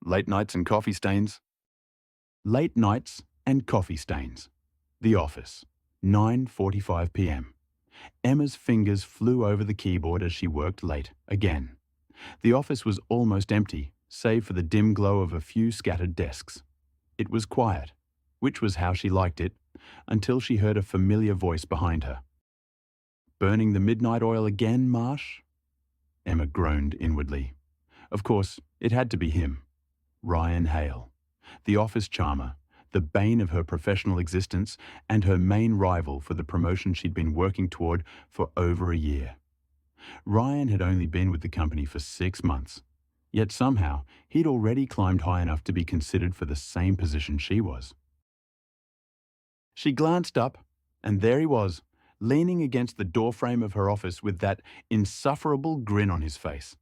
Late nights and coffee stains. Late nights and coffee stains. The office. 9:45 p.m. Emma's fingers flew over the keyboard as she worked late, again. The office was almost empty, save for the dim glow of a few scattered desks. It was quiet, which was how she liked it, until she heard a familiar voice behind her. "Burning the midnight oil again, Marsh?" Emma groaned inwardly. Of course, it had to be him. Ryan Hale, the office charmer, the bane of her professional existence and her main rival for the promotion she'd been working toward for over a year. Ryan had only been with the company for 6 months, yet somehow he'd already climbed high enough to be considered for the same position she was. She glanced up, and there he was, leaning against the doorframe of her office with that insufferable grin on his face.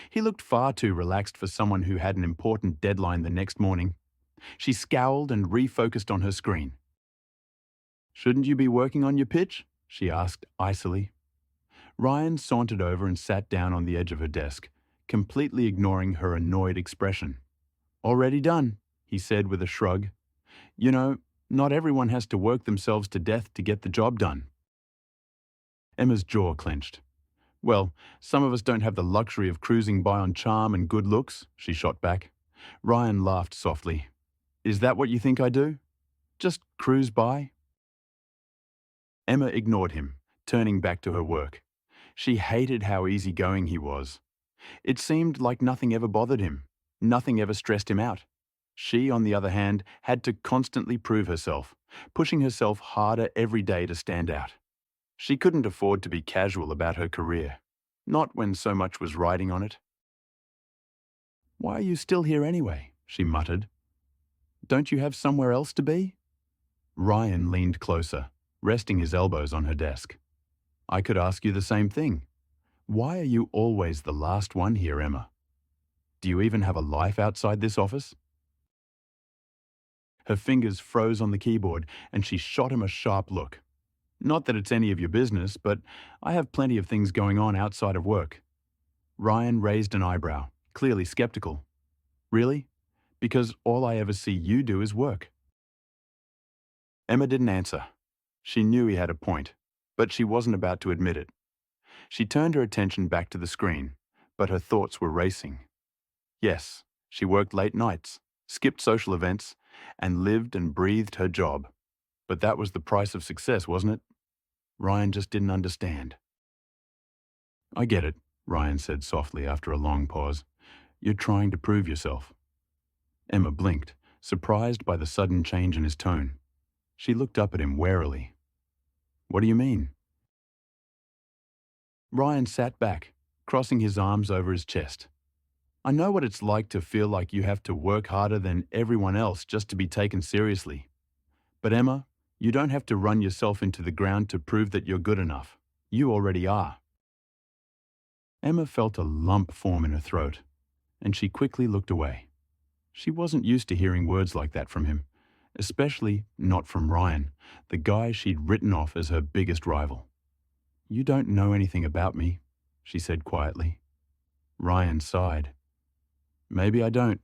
He looked far too relaxed for someone who had an important deadline the next morning. She scowled and refocused on her screen. "Shouldn't you be working on your pitch?" she asked icily. Ryan sauntered over and sat down on the edge of her desk, completely ignoring her annoyed expression. "Already done," he said with a shrug. "You know, not everyone has to work themselves to death to get the job done." Emma's jaw clenched. "Well, some of us don't have the luxury of cruising by on charm and good looks," she shot back. Ryan laughed softly. "Is that what you think I do? Just cruise by?" Emma ignored him, turning back to her work. She hated how easygoing he was. It seemed like nothing ever bothered him, nothing ever stressed him out. She, on the other hand, had to constantly prove herself, pushing herself harder every day to stand out. She couldn't afford to be casual about her career, not when so much was riding on it. "Why are you still here anyway?" she muttered. "Don't you have somewhere else to be?" Ryan leaned closer, resting his elbows on her desk. "I could ask you the same thing. Why are you always the last one here, Emma? Do you even have a life outside this office?" Her fingers froze on the keyboard, and she shot him a sharp look. "Not that it's any of your business, but I have plenty of things going on outside of work." Ryan raised an eyebrow, clearly skeptical. "Really? Because all I ever see you do is work." Emma didn't answer. She knew he had a point, but she wasn't about to admit it. She turned her attention back to the screen, but her thoughts were racing. Yes, she worked late nights, skipped social events, and lived and breathed her job. But that was the price of success, wasn't it? Ryan just didn't understand. "I get it," Ryan said softly after a long pause. "You're trying to prove yourself." Emma blinked, surprised by the sudden change in his tone. She looked up at him warily. "What do you mean?" Ryan sat back, crossing his arms over his chest. "I know what it's like to feel like you have to work harder than everyone else just to be taken seriously. But Emma, you don't have to run yourself into the ground to prove that you're good enough. You already are." Emma felt a lump form in her throat, and she quickly looked away. She wasn't used to hearing words like that from him, especially not from Ryan, the guy she'd written off as her biggest rival. "You don't know anything about me," she said quietly. Ryan sighed. "Maybe I don't,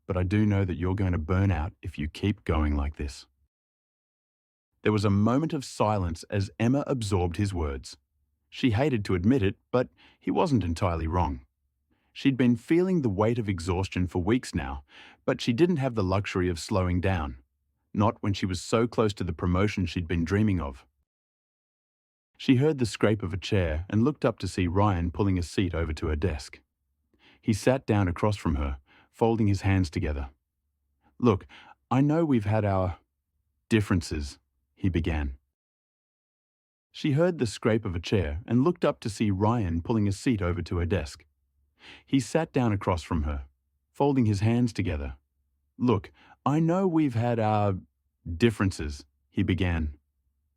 but I do know that you're going to burn out if you keep going like this." There was a moment of silence as Emma absorbed his words. She hated to admit it, but he wasn't entirely wrong. She'd been feeling the weight of exhaustion for weeks now, but she didn't have the luxury of slowing down, not when she was so close to the promotion she'd been dreaming of. She heard the scrape of a chair and looked up to see Ryan pulling a seat over to her desk. He sat down across from her, folding his hands together. "Look, I know we've had our differences," he began. She heard the scrape of a chair and looked up to see Ryan pulling a seat over to her desk. He sat down across from her, folding his hands together. "Look, I know we've had our differences," he began.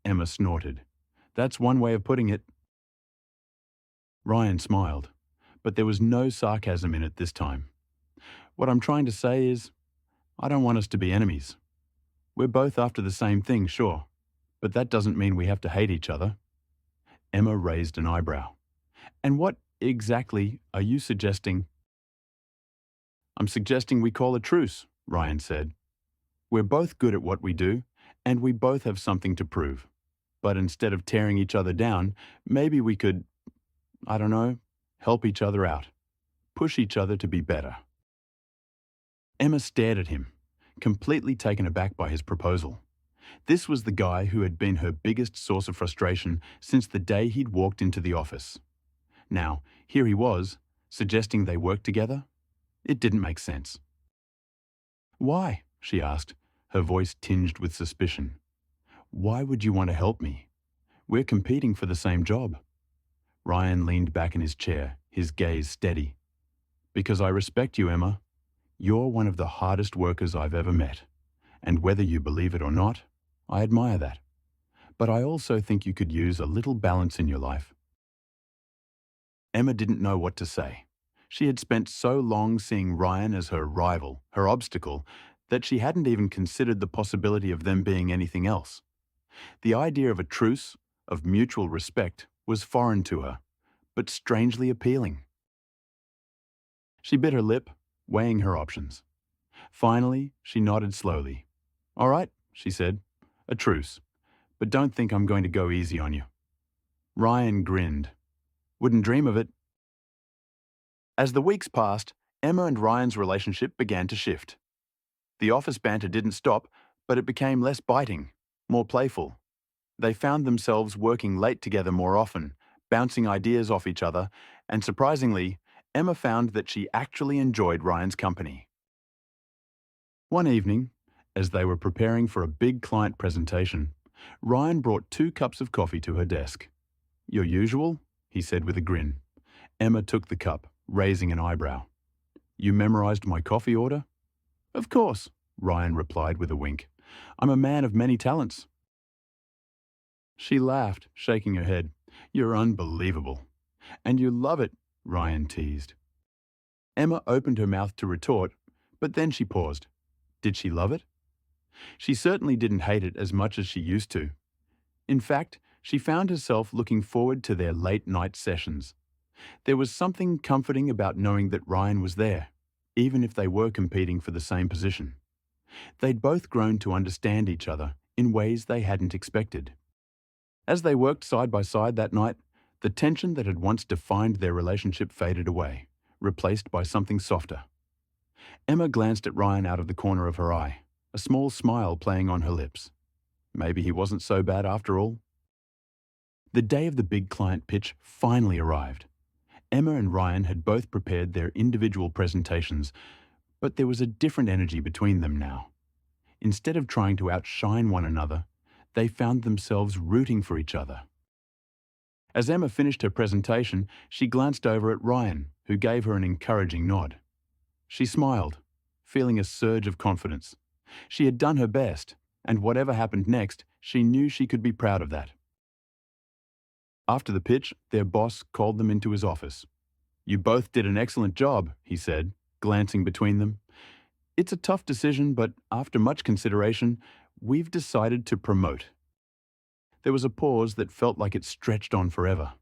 Emma snorted. "That's one way of putting it." Ryan smiled, but there was no sarcasm in it this time. "What I'm trying to say is, I don't want us to be enemies. We're both after the same thing, sure, but that doesn't mean we have to hate each other." Emma raised an eyebrow. "And what exactly are you suggesting?" I'm suggesting we call a truce, Ryan said. We're both good at what we do, and we both have something to prove. But instead of tearing each other down, maybe we could, I don't know, help each other out, push each other to be better. Emma stared at him, completely taken aback by his proposal. This was the guy who had been her biggest source of frustration since the day he'd walked into the office. Now, here he was, suggesting they work together? It didn't make sense. Why? She asked, her voice tinged with suspicion. Why would you want to help me? We're competing for the same job. Ryan leaned back in his chair, his gaze steady. Because I respect you, Emma. You're one of the hardest workers I've ever met. And whether you believe it or not, I admire that. But I also think you could use a little balance in your life. Emma didn't know what to say. She had spent so long seeing Ryan as her rival, her obstacle, that she hadn't even considered the possibility of them being anything else. The idea of a truce, of mutual respect, was foreign to her, but strangely appealing. She bit her lip, weighing her options. Finally, she nodded slowly. All right, she said, a truce, but don't think I'm going to go easy on you. Ryan grinned. Wouldn't dream of it. As the weeks passed, Emma and Ryan's relationship began to shift. The office banter didn't stop, but it became less biting, more playful. They found themselves working late together more often, bouncing ideas off each other, and surprisingly, Emma found that she actually enjoyed Ryan's company. One evening, as they were preparing for a big client presentation, Ryan brought 2 cups of coffee to her desk. Your usual? He said with a grin. Emma took the cup, raising an eyebrow. You memorized my coffee order? Of course, Ryan replied with a wink. I'm a man of many talents. She laughed, shaking her head. You're unbelievable. And you love it, Ryan teased. Emma opened her mouth to retort, but then she paused. Did she love it? She certainly didn't hate it as much as she used to. In fact, she found herself looking forward to their late-night sessions. There was something comforting about knowing that Ryan was there, even if they were competing for the same position. They'd both grown to understand each other in ways they hadn't expected. As they worked side by side that night, the tension that had once defined their relationship faded away, replaced by something softer. Emma glanced at Ryan out of the corner of her eye, a small smile playing on her lips. Maybe he wasn't so bad after all. The day of the big client pitch finally arrived. Emma and Ryan had both prepared their individual presentations, but there was a different energy between them now. Instead of trying to outshine one another, they found themselves rooting for each other. As Emma finished her presentation, she glanced over at Ryan, who gave her an encouraging nod. She smiled, feeling a surge of confidence. She had done her best, and whatever happened next, she knew she could be proud of that. After the pitch, their boss called them into his office. You both did an excellent job, he said, glancing between them. It's a tough decision, but after much consideration, we've decided to promote. There was a pause that felt like it stretched on forever.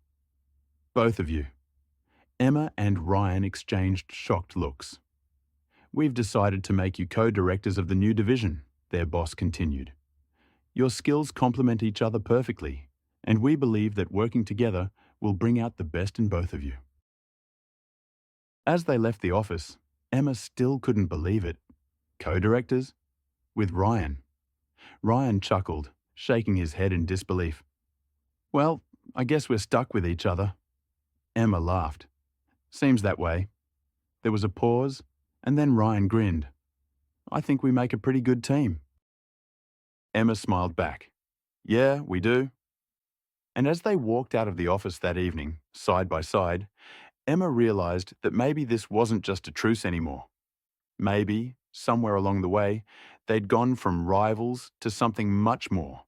Both of you. Emma and Ryan exchanged shocked looks. We've decided to make you co-directors of the new division, their boss continued. Your skills complement each other perfectly, and we believe that working together will bring out the best in both of you. As they left the office, Emma still couldn't believe it. Co-directors? With Ryan. Ryan chuckled, shaking his head in disbelief. Well, I guess we're stuck with each other. Emma laughed. Seems that way. There was a pause, and then Ryan grinned. I think we make a pretty good team. Emma smiled back. Yeah, we do. And as they walked out of the office that evening, side by side, Emma realized that maybe this wasn't just a truce anymore. Maybe, somewhere along the way, they'd gone from rivals to something much more.